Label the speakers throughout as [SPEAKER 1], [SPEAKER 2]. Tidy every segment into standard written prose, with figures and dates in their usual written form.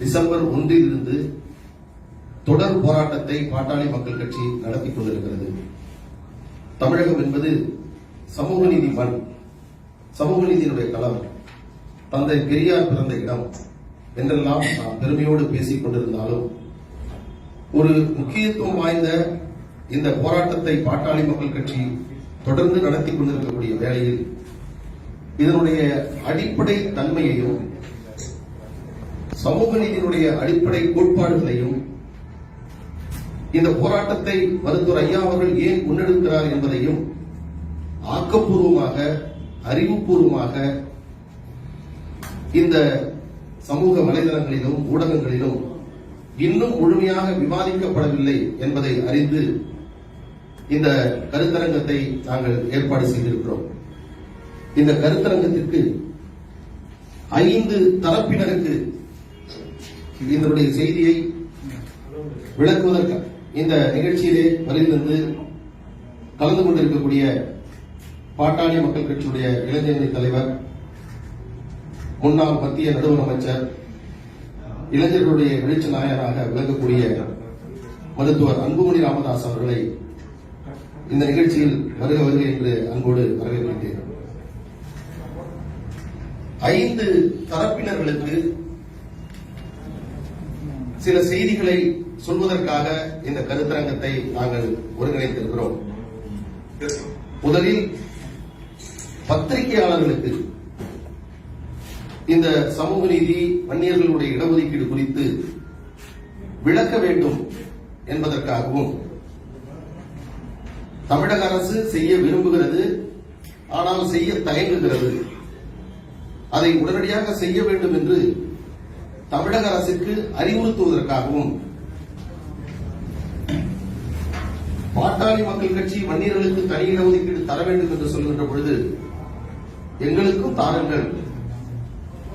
[SPEAKER 1] December 1 இருந்து தொடர் போராட்டத்தை பாட்டாளி மக்கள் கட்சி நடத்தி கொண்டிருக்கிறது. தமிழகம் என்பது சமூக நீதி மண், சமூக நீதியினுடைய களம், தந்தை பெரியார் பிறந்த இடம் என்றெல்லாம் நாம் பெருமையோடு பேசிக் கொண்டிருந்தாலும் ஒரு முக்கியத்துவம் வாய்ந்த இந்த போராட்டத்தை பாட்டாளி மக்கள் கட்சி தொடர்ந்து நடத்தி கொண்டிருக்கக்கூடிய வேளையில் இதனுடைய அடிப்படை தன்மையையும் சமூக நீதியினுடைய அடிப்படை கோட்பாடுகளையும் இந்த போராட்டத்தை மருத்துவர் ஐயா அவர்கள் ஏன் முன்னெடுக்கிறார் என்பதையும் ஆக்கப்பூர்வமாக, அறிவுபூர்வமாக இந்த சமூக வலைதளங்களிலும் ஊடகங்களிலும் இன்னும் முழுமையாக விவாதிக்கப்படவில்லை என்பதை அறிந்து இந்த கருத்தரங்கத்தை நாங்கள் ஏற்பாடு செய்திருக்கிறோம். இந்த கருத்தரங்கத்திற்கு 5 தரப்பினருக்கு இதனுடைய செய்தியை விளக்குவதற்கு இந்த நிகழ்ச்சியிலே வருகிறது கலந்து கொண்டிருக்கக்கூடிய பாட்டாளி மக்கள் கட்சியுடைய இளைஞரணி தலைவர், முன்னாள் மத்திய நடுவர் அமைச்சர், இளைஞர்களுடைய எழுச்சி நாயகராக விளங்கக்கூடிய மருத்துவர் அன்புமணி ராமதாஸ் அவர்களை இந்த நிகழ்ச்சியில் வருக என்று அன்போடு வரவேற்கிறேன். 5 தரப்பினர்களுக்கு சில செய்திகளை சொல்வதற்காக இந்த கருத்தரங்கத்தை நாங்கள் ஒருங்கிணைத்திருக்கிறோம். முதலில் பத்திரிகையாளர்களுக்கு இந்த சமூக நீதி வன்னியர்களுடைய இடஒதுக்கீடு குறித்து விளக்க வேண்டும் என்பதற்காகவும் தமிழக அரசு செய்ய விரும்புகிறது, ஆனால் செய்ய தயங்குகிறது, அதை உடனடியாக செய்ய வேண்டும் என்று தமிழக அரசுக்கு அறிவுறுத்துவதற்காகவும் பாட்டாளி மக்கள் கட்சி வன்னியர்களுக்கு தனி இடஒதுக்கீடு தர வேண்டும் என்று சொல்கின்ற பொழுது எங்களுக்கும் தாருங்கள்,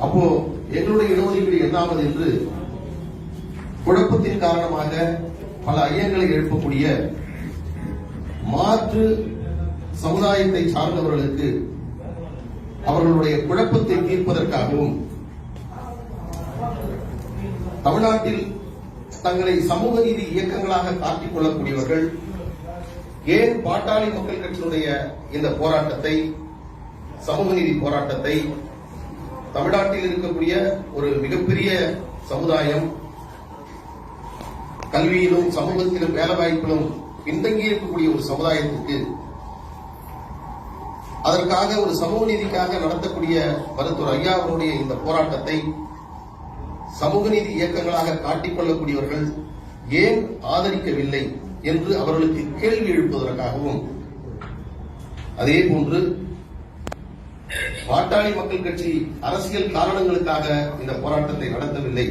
[SPEAKER 1] அப்போ எங்களுடைய இடஒதுக்கீடு என்னாவது என்று குழப்பத்தின் காரணமாக பல ஐயங்களை எழுப்பக்கூடிய மாற்று சமுதாயத்தை சார்ந்தவர்களுக்கு அவர்களுடைய குழப்பத்தை தீர்ப்பதற்காகவும் தமிழ்நாட்டில் தங்களை சமூக நீதி இயக்கங்களாக காட்டிக் கொள்ளக்கூடியவர்கள் ஏன் பாட்டாளி மக்கள் கட்சியினுடைய இந்த போராட்டத்தை, சமூக நீதி போராட்டத்தை, தமிழ்நாட்டில் இருக்கக்கூடிய ஒரு மிகப்பெரிய சமுதாயம், கல்வியிலும் சமூகத்திலும் வேலைவாய்ப்பிலும் பின்தங்கி இருக்கக்கூடிய ஒரு சமுதாயத்திற்கு அதற்காக ஒரு சமூக நீதிக்காக நடத்தக்கூடிய மருத்துவர் ஐயா அவருடைய இந்த போராட்டத்தை சமூக நீதி இயக்கங்களாக காட்டிக்கொள்ளக்கூடியவர்கள் ஏன் ஆதரிக்கவில்லை என்று அவர்களுக்கு கேள்வி எழுப்புவதற்காகவும், அதே போன்று பாட்டாளி மக்கள் கட்சி அரசியல் காரணங்களுக்காக இந்த போராட்டத்தை நடத்தவில்லை,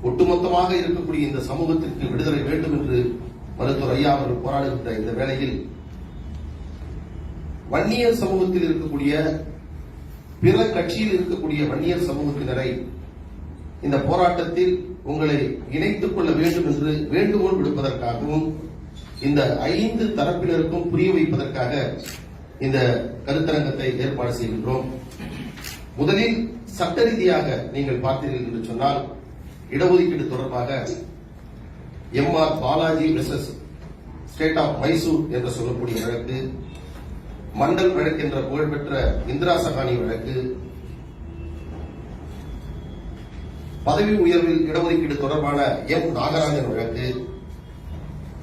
[SPEAKER 1] ஒட்டுமொத்தமாக இருக்கக்கூடிய இந்த சமூகத்திற்கு விடுதலை வேண்டும் என்று மருத்துவர் ஐயா அவர்கள் போராடுகின்ற இந்த வேளையில் வன்னியர் சமூகத்தில் இருக்கக்கூடிய பிற கட்சியில் இருக்கக்கூடிய வன்னியர் சமூகத்தினரை இந்த போராட்டத்தில் உங்களை இணைத்துக் கொள்ள வேண்டும் என்று வேண்டுகோள் விடுப்பதற்காகவும் இந்த 5 தரப்பினருக்கும் புரிய வைப்பதற்காக இந்த கருத்தரங்கத்தை ஏற்பாடு செய்கின்றோம். முதலில் சட்ட ரீதியாக நீங்கள் பார்த்தீர்கள் என்று சொன்னால் இடஒதுக்கீடு தொடர்பாக MR Balaji versus state of Mysore என்று சொல்லக்கூடிய வழக்கு, மண்டல் வழக்கு என்ற புகழ்பெற்ற இந்திரா சகானி வழக்கு, பதவி உயர்வில் இடஒதுக்கீடு தொடர்பான M நாகராஜன் வழக்கு,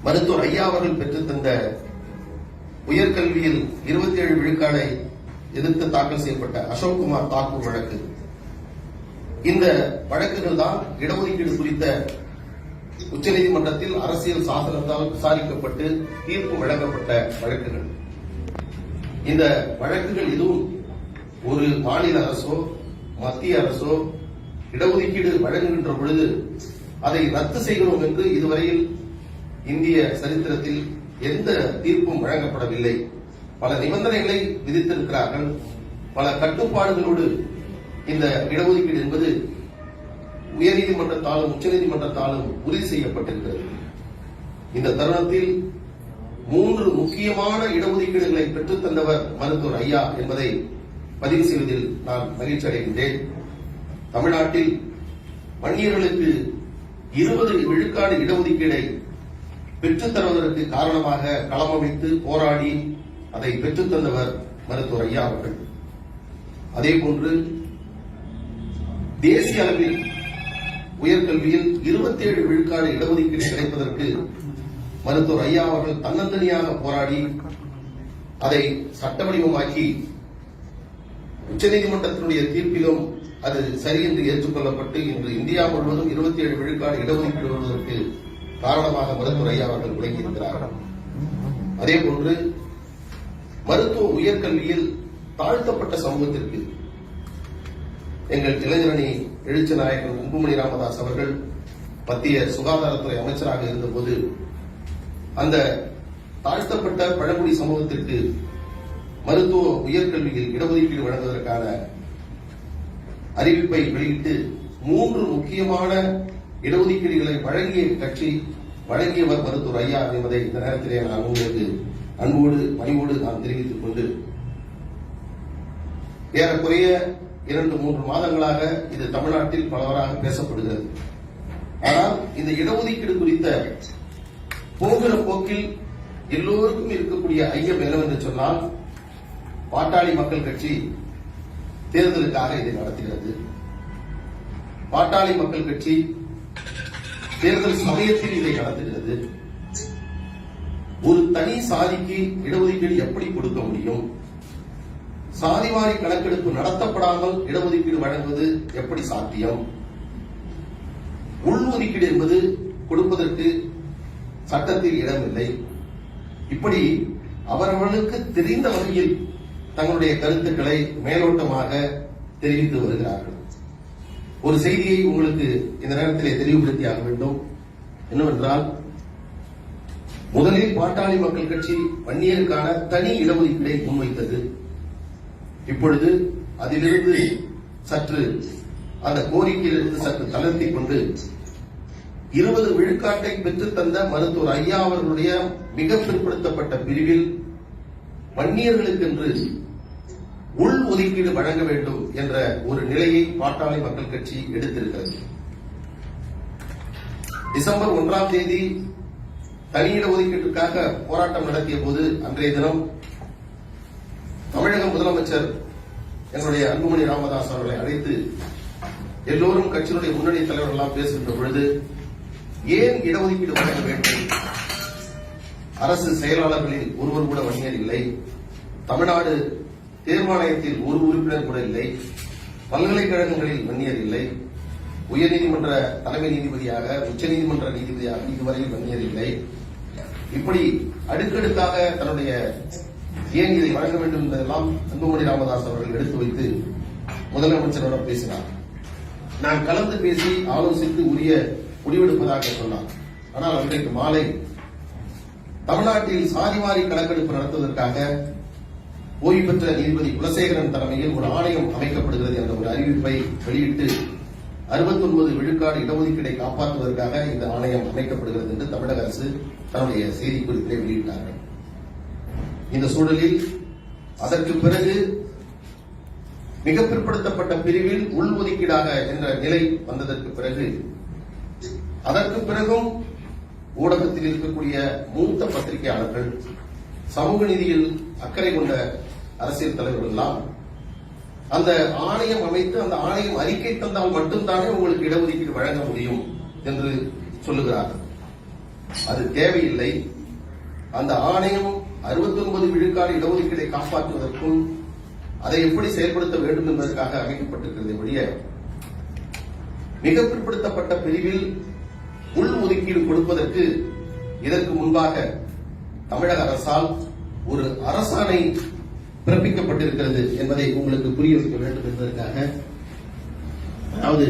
[SPEAKER 1] மருத்துவர் ஐயா அவர்கள் பெற்றுத்தந்த உயர்கல்வியில் 27 விழுக்காடை எதிர்த்து தாக்கல் செய்யப்பட்ட அசோக்குமார் தாக்கூர் வழக்கு, இந்த வழக்குகள் தான் இடஒதுக்கீடு குறித்த உச்சநீதிமன்றத்தில் அரசியல் சாசனத்தால் விசாரிக்கப்பட்டு தீர்ப்பு வழங்கப்பட்ட வழக்குகள். இந்த வழக்குகள் எதுவும் ஒரு மாநில அரசோ மத்திய அரசோ இடஒதுக்கீடு வழங்குகின்ற பொழுது அதை ரத்து செய்கிறோம் என்று இதுவரையில் இந்திய சரித்திரத்தில் எந்த தீர்ப்பும் வழங்கப்படவில்லை. பல நிபந்தனைகளை விதித்திருக்கிறார்கள், பல கட்டுப்பாடுகளோடு இந்த இடஒதுக்கீடு என்பது உயர்நீதிமன்றத்தாலும் உச்சநீதிமன்றத்தாலும் உறுதி செய்யப்பட்டிருக்கிறது. இந்த தருணத்தில் 3 முக்கியமான இடஒதுக்கீடுகளை பெற்றுத் தந்தவர் மருத்துவர் ஐயா என்பதை பதிவு செய்வதில் நான் மகிழ்ச்சி அடைகின்றேன். தமிழ்நாட்டில் வன்னியர்களுக்கு 20 விழுக்காடு இடஒதுக்கீடை பெற்றுத் தருவதற்கு காரணமாக களமமைத்து போராடி அதை பெற்றுத் தந்தவர் மருத்துவர் ஐயா அவர்கள். அதேபோன்று தேசிய அளவில் உயர்கல்வியில் 27 விழுக்காடு இடஒதுக்கீடு கிடைப்பதற்கு மருத்துவர் ஐயா அவர்கள் தன்னந்தனியாக போராடி அதை சட்ட வடிவமாக்கி உச்சநீதிமன்றத்தினுடைய தீர்ப்பிலும் அது சரி என்று ஏற்றுக்கொள்ளப்பட்டு இன்று இந்தியா முழுவதும் 27 விழுக்காடு இடஒதுக்கீடு வருவதற்கு காரணமாக மருத்துவர் ஐயா அவர்கள் விளங்கியிருக்கிறார்கள். அதேபோன்று மருத்துவ உயர்கல்வியில் தாழ்த்தப்பட்ட சமூகத்திற்கு எங்கள் இளைஞரணி எழுச்சி நாயகன் அன்புமணி ராமதாஸ் அவர்கள் மத்திய சுகாதாரத்துறை அமைச்சராக இருந்தபோது அந்த தாழ்த்தப்பட்ட பழங்குடி சமூகத்திற்கு மருத்துவ உயர்கல்வியில் இடஒதுக்கீடு வழங்குவதற்கான அறிவிப்பை வெளியிட்டு 3 முக்கியமான இடஒதுக்கீடுகளை வழங்கிய கட்சி வழங்கியவர் மருத்துவர் ஐயா என்பதை இந்த நேரத்திலே நான் உங்களுக்கு அன்போடு பணிவோடு நான் தெரிவித்துக் கொண்டு ஏறக்குறைய 2-3 மாதங்களாக இது தமிழ்நாட்டில் பலவராக பேசப்படுகிறது. ஆனால் இந்த இடஒதுக்கீடு குறித்த போகிற போக்கில் எல்லோருக்கும் இருக்கக்கூடிய ஐயம் என்னவென்று சொன்னால், பாட்டாளி மக்கள் கட்சி தேர்தலுக்காக இதை நடத்துகிறது. பாட்டாளி மக்கள் கட்சி தேர்தல் சமயத்தில் இதை நடத்துகிறது. ஒரு தனி சாதிக்கு இடஒதுக்கீடு எப்படி கொடுக்க முடியும்? சாதிவாரி கணக்கெடுப்பு நடத்தப்படாமல் இடஒதுக்கீடு வழங்குவது எப்படி சாத்தியம்? உள்ஒதுக்கீடு என்பது கொடுப்பதற்கு சட்டத்தில் இடமில்லை. இப்படி அவர்களுக்கு தெரிந்த வகையில் தங்களுடைய கருத்துக்களை மேலோட்டமாக தெரிவித்து வருகிறார்கள். ஒரு செய்தியை உங்களுக்கு இந்த நேரத்திலே தெளிவுபடுத்தியாக வேண்டும். என்னவென்றால், முதலில் பாட்டாளி மக்கள் கட்சி வன்னியருக்கான தனி இடஒதுக்கீடை முன்வைத்தது. இப்பொழுது அதிலிருந்து சற்று அந்த கோரிக்கையிலிருந்து சற்று தளர்த்திக் கொண்டு 20 விழுக்காட்டை பெற்றுத் தந்த மருத்துவர் ஐயா அவர்களுடைய மிக பிற்படுத்தப்பட்ட பிரிவில் வன்னியர்களுக்கென்று உள் ஒதுக்கீடு வழங்க வேண்டும் என்ற ஒரு நிலையை பாட்டாளி மக்கள் கட்சி எடுத்திருக்கிறது. டிசம்பர் 1ஆம் தேதி தனியிட ஒதுக்கீட்டிற்காக போராட்டம் நடத்திய போது அன்றைய தினம் தமிழக முதலமைச்சர் எங்களுடைய அன்புமணி ராமதாஸ் அவர்களை அழைத்து எல்லோரும் கட்சியினுடைய முன்னணி தலைவர்கள் எல்லாம் பேசுகின்ற பொழுது, ஏன் இடஒதுக்கீடு வழங்க வேண்டும்? அரசு செயலாளர்களில் ஒருவர் கூட வன்னியர் இல்லை. தமிழ்நாடு தேர்வாணையத்தில் ஒரு உறுப்பினர் கூட இல்லை. பல்கலைக்கழகங்களில் வன்னியர் இல்லை. உயர்நீதிமன்ற தலைமை நீதிபதியாக, உச்சநீதிமன்ற நீதிபதியாக இதுவரையில் வன்னியர் இல்லை. இப்படி அடுக்கடுக்காக தன்னுடைய ஏன் இதை வழங்க வேண்டும் என்பதெல்லாம் அன்புமணி ராமதாஸ் அவர்கள் எடுத்து வைத்து முதலமைச்சரிடம் பேசினார். நான் கலந்து பேசி ஆலோசித்து உரிய முடிவெடுப்பதாக சொன்னார். ஆனால் அன்றைக்கு மாலை தமிழ்நாட்டில் சாதிவாரி கணக்கெடுப்பு நடத்துவதற்காக ஓய்வு பெற்ற நீதிபதி குலசேகரன் தலைமையில் ஒரு ஆணையம் அமைக்கப்படுகிறது என்ற ஒரு அறிவிப்பை வெளியிட்டு 69 விழுக்காடு இடஒதுக்கீடை காப்பாற்றுவதற்காக இந்த ஆணையம் அமைக்கப்படுகிறது என்று தமிழக அரசு தன்னுடைய செய்திக்குறிப்பிலே வெளியிட்டார்கள். இந்த சூழலில் அதற்கு பிறகு மிக பிற்படுத்தப்பட்ட பிரிவில் உள்ஒதுக்கீடாக என்ற நிலை வந்ததற்கு பிறகு அதற்கு பிறகும் ஊடகத்தில் இருக்கக்கூடிய மூத்த பத்திரிகையாளர்கள், சமூக நீதியில் அக்கறை கொண்ட அரசியல் தலைவர்கள் எல்லாம் அந்த ஆணையம் அமைத்து அந்த ஆணையம் அறிக்கை தந்தால் மட்டும்தானே உங்களுக்கு இடஒதுக்கீடு வழங்க முடியும் என்று சொல்லுகிறார்கள். அது தேவையில்லை. அந்த ஆணையம் 69 விழுக்காடு இடஒதுக்கீடை காப்பாற்றுவதற்கும் அதை எப்படி செயல்படுத்த வேண்டும் என்பதற்காக அமைக்கப்பட்டிருக்கிறது ஒழிய மிக பிற்படுத்தப்பட்ட பிரிவில் உள் ஒதுக்கீடு கொடுப்பதற்கு இதற்கு முன்பாக தமிழக அரசால் ஒரு அரசாணை பிறப்பிக்கப்பட்டிருக்கிறது என்பதை உங்களுக்கு புரிய வைக்க வேண்டும் என்பதற்காக, அதாவது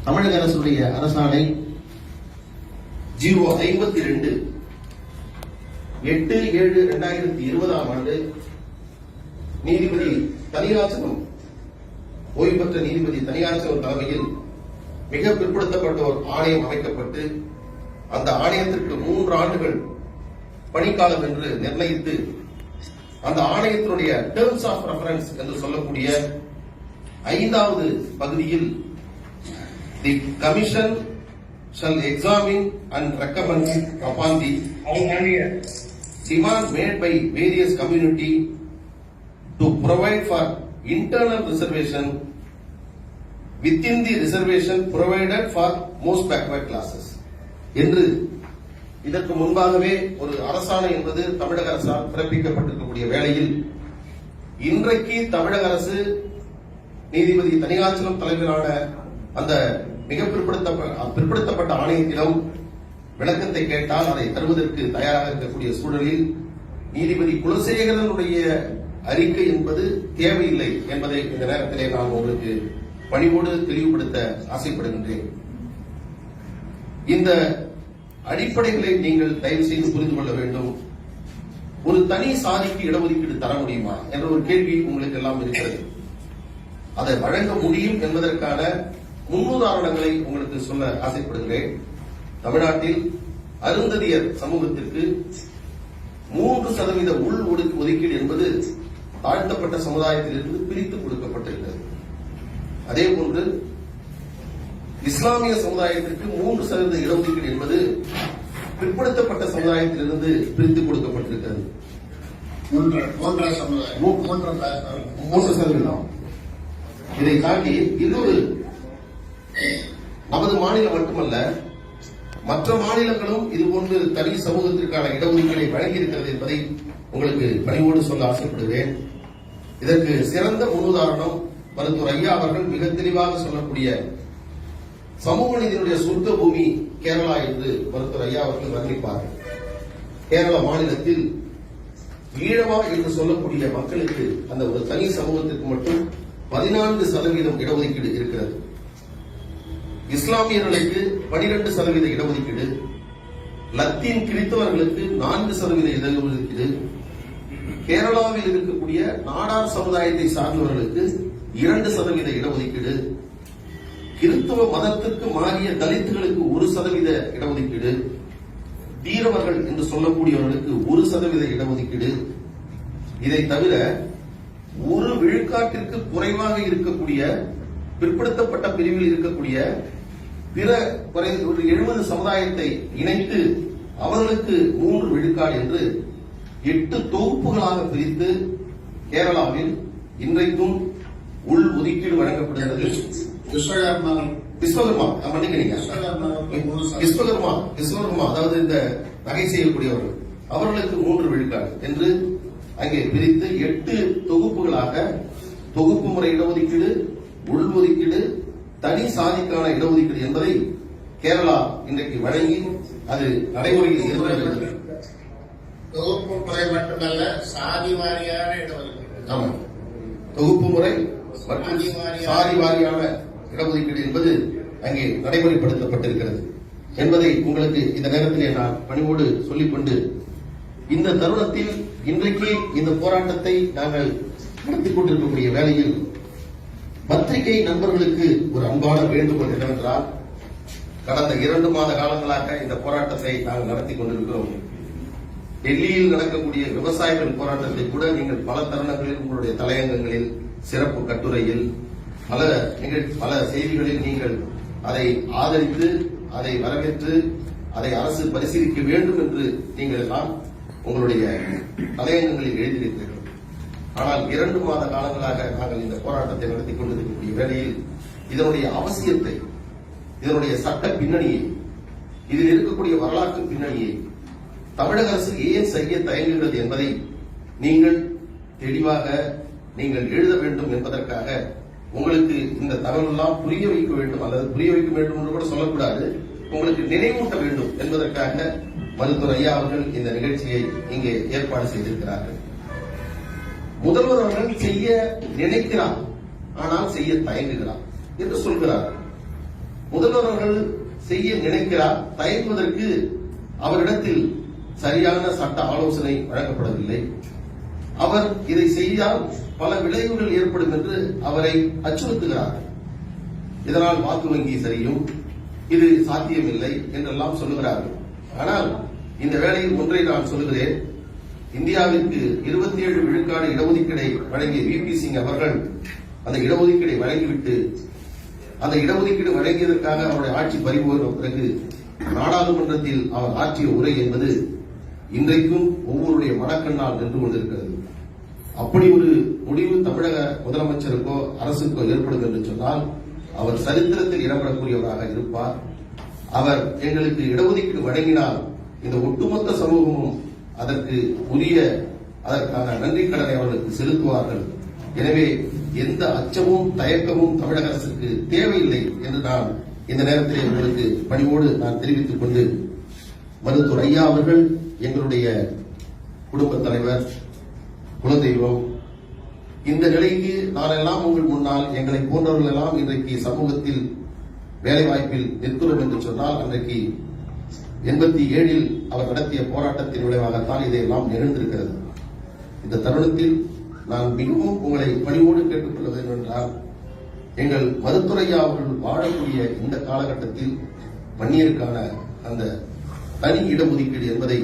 [SPEAKER 1] தமிழக அரசுடைய அரசாணை 052 8/7/2020 ஆண்டு நீதிபதி தனியாச்சலம், ஓய்வு பெற்ற நீதிபதி தனியாச்சலம் தலைமையில் மிக பிற்படுத்தப்பட்டோர் ஆணையம் அமைக்கப்பட்டு அந்த ஆணையத்திற்கு 3 ஆண்டுகள் பணிக்காலம் என்று நிர்ணயித்து அந்த ஆணையத்தினுடைய டேர்ம்ஸ் ஆஃப் ரெஃபரன்ஸ் என்று சொல்லக்கூடிய ஐந்தாவது பகுதியில் தி commission shall examine and recommend upon the demand made by various community to provide for internal reservation within the reservation provided for most backward classes என்று இதற்கு முன்பாகவே ஒரு அரசாணை என்பது தமிழக அரசால் பிறப்பிக்கப்பட்டிருக்கக்கூடிய வேளையில் இன்றைக்கு தமிழக அரசு நீதிபதி தனிகாச்சலம் தலைமையிலான அந்த மிக பிற்படுத்தப்பட்ட ஆணையத்திடம் விளக்கத்தை கேட்டால் அதை தருவதற்கு தயாராக இருக்கக்கூடிய சூழலில் நீதிபதி குலசேகரனுடைய அறிக்கை என்பது தேவையில்லை என்பதை இந்த நேரத்திலே நான் உங்களுக்கு பணிவோடு தெளிவுபடுத்த ஆசைப்படுகின்றேன். இந்த அடிப்படைகளை நீங்கள் தயவு செய்து புரிந்து கொள்ள வேண்டும். ஒரு தனி சாதிக்கு இடஒதுக்கீடு தர முடியுமா என்ற ஒரு கேள்வி உங்களுக்கு எல்லாம் இருக்கிறது. அதை வழங்க முடியும் என்பதற்கான முன்னுதாரணங்களை உங்களுக்கு சொல்ல ஆசைப்படுகிறேன். தமிழ்நாட்டில் அருந்ததியர் சமூகத்திற்கு 3% உள் ஒதுக்கீடு என்பது தாழ்த்தப்பட்ட சமுதாயத்திலிருந்து பிரித்து கொடுக்கப்பட்டிருக்கிறது. அதேபோன்று இஸ்லாமிய சமுதாயத்திற்கு 3% இடஒதுக்கீடு என்பது பிற்படுத்தப்பட்ட சமுதாயத்திலிருந்து பிரித்து கொடுக்கப்பட்டிருக்கிறது. 3%. இதை தாண்டி இன்னொரு நமது மாநிலம் மட்டுமல்ல மற்ற மாநிலங்களும் இதுபோன்று தனி சமூகத்திற்கான இடஒதுக்கீடை வழங்கியிருக்கிறது என்பதை உங்களுக்கு பணிவோடு சொல்ல ஆசைப்படுகிறேன். இதற்கு சிறந்த முன்னுதாரணம் மருத்துவர் ஐயா அவர்கள் மிக தெளிவாக சொல்லக்கூடிய சமூக நீதியினுடைய சொர்க்க பூமி கேரளா என்று மருத்துவர் ஐயா அவர்கள் வர்ணிப்பார்கள். கேரள மாநிலத்தில் ஈழவா என்று சொல்லக்கூடிய மக்களுக்கு அந்த ஒரு தனி சமூகத்திற்கு மட்டும் 14% இடஒதுக்கீடு இருக்கிறது. இஸ்லாமியர்களுக்கு 12% இடஒதுக்கீடு, லத்தீன் கிறிஸ்தவர்களுக்கு 4% இடஒதுக்கீடு, கேரளாவில் இருக்கக்கூடிய நாடார் சமுதாயத்தை சார்ந்தவர்களுக்கு 2% இடஒதுக்கீடு, கிறிஸ்தவ மதத்திற்கு மாறிய தலித்துகளுக்கு 1% இடஒதுக்கீடு, தீரவர்கள் என்று சொல்லக்கூடியவர்களுக்கு 1% இடஒதுக்கீடு. இதை தவிர 1 விழுக்காட்டிற்கு குறைவாக இருக்கக்கூடிய பிற்படுத்தப்பட்ட பிரிவில் இருக்கக்கூடிய பிற ஒரு 70 சமுதாயத்தை இணைத்து அவர்களுக்கு 3 விழுக்காடு என்று 8 தொகுப்புகளாக பிரித்து கேரளாவில் இன்றைக்கும் உள் ஒதுக்கீடு வழங்கப்படுகிறது. விஸ்வகர்மா அதாவது இந்த நகை செய்யக்கூடியவர்கள் அவர்களுக்கு 3 விழுக்காடு என்று அங்கே பிரித்து 8 தொகுப்புகளாக தொகுப்பு முறை இடஒதுக்கீடு, உள் ஒதுக்கீடு, தனி சாதிக்கான இடஒதுக்கீடு என்பதை கேரளா இன்றைக்கு வழங்கி அது நடைமுறையில் இருக்கிறது.
[SPEAKER 2] தொகுப்பு முறை மட்டுமல்ல, சாதி வாரியான இடஒதுக்கீடு.
[SPEAKER 1] ஆமாம், தொகுப்பு முறை மற்றும் சாதி வாரியான இடஒதுக்கீடு என்பது அங்கே நடைமுறைப்படுத்தப்பட்டிருக்கிறது என்பதை உங்களுக்கு இந்த நேரத்திலே நான் பணிவோடு சொல்லிக்கொண்டு, இந்த தருணத்தில் இன்றைக்கு இந்த போராட்டத்தை நாங்கள் நடத்திக் கொண்டிருக்கக்கூடிய வேளையில் பத்திரிகை நண்பர்களுக்கு ஒரு அன்பான வேண்டுகோள் என்னவென்றால், கடந்த 2 மாத காலங்களாக இந்த போராட்டத்தை நாங்கள் நடத்திக் கொண்டிருக்கிறோம். டெல்லியில் நடக்கக்கூடிய விவசாயிகள் போராட்டத்தை கூட நீங்கள் பல தருணங்களில் உங்களுடைய தலையங்கங்களில், சிறப்பு கட்டுரையில், பல செய்திகளில் நீங்கள் அதை ஆதரித்து, அதை வரவேற்று, அதை அரசு பரிசீலிக்க வேண்டும் என்று நீங்கள் எல்லாம் உங்களுடைய தலையங்கங்களில் எழுதியிருக்கிறீர்கள். ஆனால் 2 மாத காலங்களாக நாங்கள் இந்த போராட்டத்தை நடத்திக் கொண்டிருக்கக்கூடிய வேளையில் இதனுடைய அவசியத்தை, இதனுடைய சட்ட பின்னணியை, இதில் இருக்கக்கூடிய வரலாற்று பின்னணியை தமிழக அரசு ஏன் செய்ய தயங்குகிறது என்பதை நீங்கள் தெளிவாக நீங்கள் எழுத வேண்டும் என்பதற்காக உங்களுக்கு இந்த தகவலெல்லாம் புரிய வைக்க வேண்டும், அல்லது புரிய வைக்க வேண்டும் என்று கூட சொல்லக்கூடாது, உங்களுக்கு நினைவூட்ட வேண்டும் என்பதற்காக மருத்துவர் ஐயா அவர்கள் இந்த நிகழ்ச்சியை இங்கே ஏற்பாடு செய்திருக்கிறார்கள். முதல்வர் அவர்கள் செய்ய நினைக்கிறார், ஆனால் செய்ய தயங்குகிறார் என்று சொல்கிறார். முதல்வர் அவர்கள் செய்ய நினைக்கிறார், தயங்குவதற்கு அவரிடத்தில் சரியான சட்ட ஆலோசனை வழங்கப்படவில்லை. அவர் இதை செய்தால் பல விளைவுகள் ஏற்படும் என்று அவரை அச்சுறுத்துகிறார். இதனால் வாக்கு வங்கி சரியும், இது சாத்தியமில்லை என்றெல்லாம் சொல்லுகிறார்கள். ஆனால் இந்த வேளையில் ஒன்றை நான் சொல்லுகிறேன். இந்தியாவிற்கு 27 விழுக்காடு இடஒதுக்கீடை வழங்கிய VP சிங் அவர்கள் அந்த இடஒதுக்கீடை வழங்கிவிட்டு அந்த இடஒதுக்கீடு வழங்கியதற்காக அவருடைய ஆட்சி பறிபோன பிறகு நாடாளுமன்றத்தில் அவர் ஆற்றிய உரை என்பது இன்றைக்கும் ஒவ்வொருடைய மனக்கண்ணால் நின்று கொண்டிருக்கிறது. அப்படி ஒரு முடிவு தமிழக முதலமைச்சருக்கோ அரசுக்கோ ஏற்படும் என்று சொன்னால் அவர் சரித்திரத்தில் இடம்பெறக்கூடியவராக இருப்பார். அவர் எங்களுக்கு இடஒதுக்கீடு வழங்கினால் இந்த ஒட்டுமொத்த சமூகமும் அதற்கு அதற்கான நன்றி கடனை அவர்களுக்கு செலுத்துவார்கள். எனவே எந்த அச்சமும் தயக்கமும் தமிழக அரசுக்கு தேவையில்லை என்று நான் இந்த நேரத்தில் உங்களுக்கு பணிவோடு நான் தெரிவித்துக் கொண்டு, மருத்துவர் ஐயா அவர்கள் எங்களுடைய குடும்பத் தலைவர், குலதெய்வம். இந்த நிலைக்கு நாளெல்லாம் உங்கள் முன்னால் எங்களை போன்றவர்கள் எல்லாம் இன்றைக்கு சமூகத்தில் வேலைவாய்ப்பில் நிற்கிறோம் என்று சொன்னால் அன்றைக்கு 87 அவர் நடத்திய போராட்டத்தின் விளைவாகத்தான் இதையெல்லாம் நிகழ்ந்திருக்கிறது. இந்த தருணத்தில் நான் மிகவும் உங்களை பணிவோடு கேட்டுக்கொள்ள வேண்டும் என்றால், எங்கள் மருத்துவரையா அவர்கள் வாழக்கூடிய இந்த காலகட்டத்தில் வன்னியருக்கான அந்த தனி இடஒதுக்கீடு என்பதை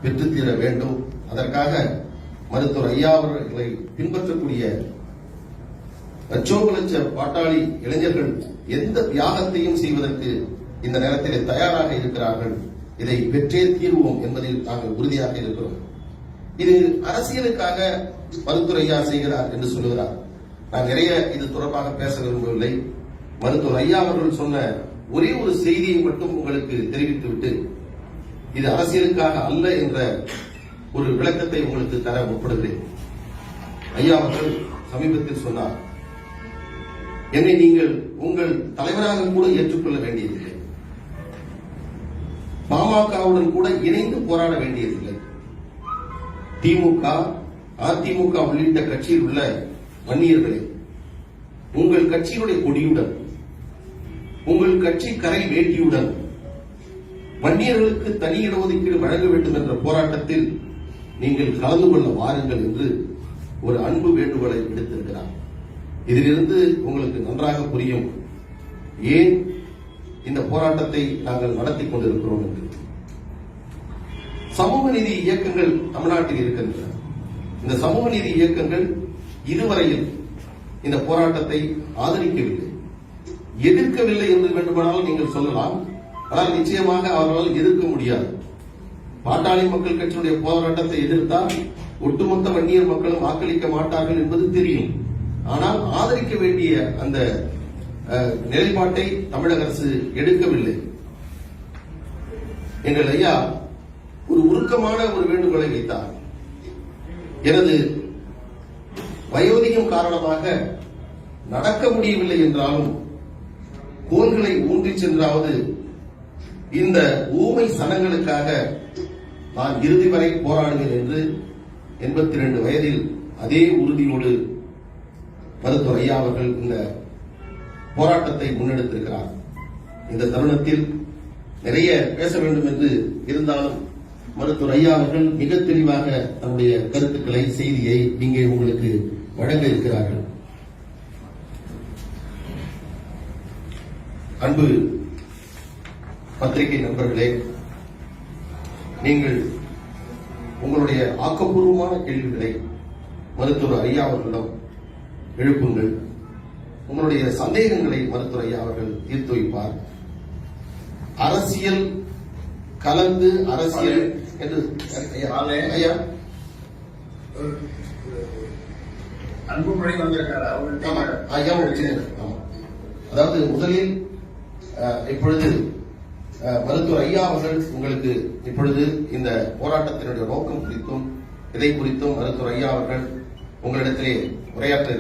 [SPEAKER 1] பெற்றுத்தீர வேண்டும். அதற்காக மருத்துவர் ஐயா அவர்களை பின்பற்றக்கூடிய லட்சோப லட்ச பாட்டாளி இளைஞர்கள் எந்த தியாகத்தையும் செய்வதற்கு இந்த நேரத்தில் தயாராக இருக்கிறார்கள். இதை பெற்றே தீர்வோம் என்பதில் நாங்கள் உறுதியாக இருக்கிறோம். இது அரசியலுக்காக மருத்துவர் ஐயா செய்கிறார் என்று சொல்லுகிறார். நான் நிறைய இது தொடர்பாக பேச விரும்பவில்லை. மருத்துவர் ஐயா அவர்கள் சொன்ன ஒரே ஒரு செய்தியை மட்டும் உங்களுக்கு தெரிவித்துவிட்டு, இது அரசியலுக்காக அல்ல என்ற ஒரு விளக்கத்தை உங்களுக்கு தர முற்படுகிறேன். ஐயா அவர்கள் சமீபத்தில் சொன்னார், என்னை நீங்கள் உங்கள் தலைவராக கூட ஏற்றுக்கொள்ள வேண்டியதில்லை, பாமகவுடன் கூட இணைந்து போராட வேண்டியதில்லை. திமுக, அதிமுக உள்ளிட்ட கட்சியில் உள்ள வன்னியர்களே, உங்கள் கட்சியினுடைய கொடியுடன், உங்கள் கட்சி கரை வேட்டியுடன் வன்னியர்களுக்கு தனி இடஒதுக்கீடு வழங்க வேண்டும் என்ற போராட்டத்தில் நீங்கள் கலந்து கொள்ள வாருங்கள் என்று ஒரு அன்பு வேண்டுகோளை விடுத்திருக்கிறார். இதிலிருந்து உங்களுக்கு நன்றாக புரியும் ஏன் இந்த போராட்டத்தை நாங்கள் நடத்தி கொண்டிருக்கிறோம் என்று. சமூக நீதி இயக்கங்கள் தமிழ்நாட்டில் இருக்கின்றன. இந்த சமூக நீதி இயக்கங்கள் இதுவரையில் இந்த போராட்டத்தை ஆதரிக்கவில்லை, எதிர்க்கவில்லை என்று வேண்டுமானால் நீங்கள் சொல்லலாம். ஆனால் நிச்சயமாக அவர்களால் எதிர்க்க முடியாது. பாட்டாளி மக்கள் கட்சியுடைய போராட்டத்தை எதிர்த்தால் ஒட்டுமொத்த வன்னியர் மக்களும் வாக்களிக்க மாட்டார்கள் என்பது தெரியும். ஆனால் ஆதரிக்க வேண்டிய அந்த நிலைப்பாட்டை தமிழக அரசு எடுக்கவில்லை. எங்கள் ஐயா ஒரு உருக்கமான ஒரு வேண்டுகோளை வைத்தார். எனது வயோதிகம் காரணமாக நடக்க முடியவில்லை என்றாலும் கோல்களை ஊன்றி சென்றாவது இந்த ஊமை சனங்களுக்காக நான் இறுதி வரை போராடுவேன் என்று 82 வயதில் அதே உறுதியோடு மருத்துவர் ஐயா அவர்கள் இந்த போராட்டத்தை முன்னெடுத்திருக்கிறார். இந்த தருணத்தில் நிறைய பேச வேண்டும் என்று இருந்தாலும் மருத்துவர் ஐயா அவர்கள் மிக தெளிவாக தன்னுடைய கருத்துக்களை, செய்தியை இங்கே உங்களுக்கு வழங்க இருக்கிறார்கள். அன்பு பத்திரிகை நண்பர்களே, நீங்கள் உங்களுடைய ஆக்கப்பூர்வமான கேள்விகளை மருத்துவர் ஐயா அவர்களிடம் எழுப்புங்கள். உங்களுடைய சந்தேகங்களை மருத்துவர் ஐயா அவர்கள் தீர்த்து வைப்பார். அரசியல் கலந்து அரசியல் என்று ஐயா
[SPEAKER 2] அன்புமணி வந்திருக்காரு.
[SPEAKER 1] ஐயா அதாவது முதலில் இப்பொழுது மருத்துவர் ஐயா அவர்கள் உங்களுக்கு இப்பொழுது இந்த போராட்டத்தினுடைய நோக்கம் குறித்தும் இதை குறித்தும் மருத்துவர் ஐயா அவர்கள் உங்களிடத்திலே உரையாற்ற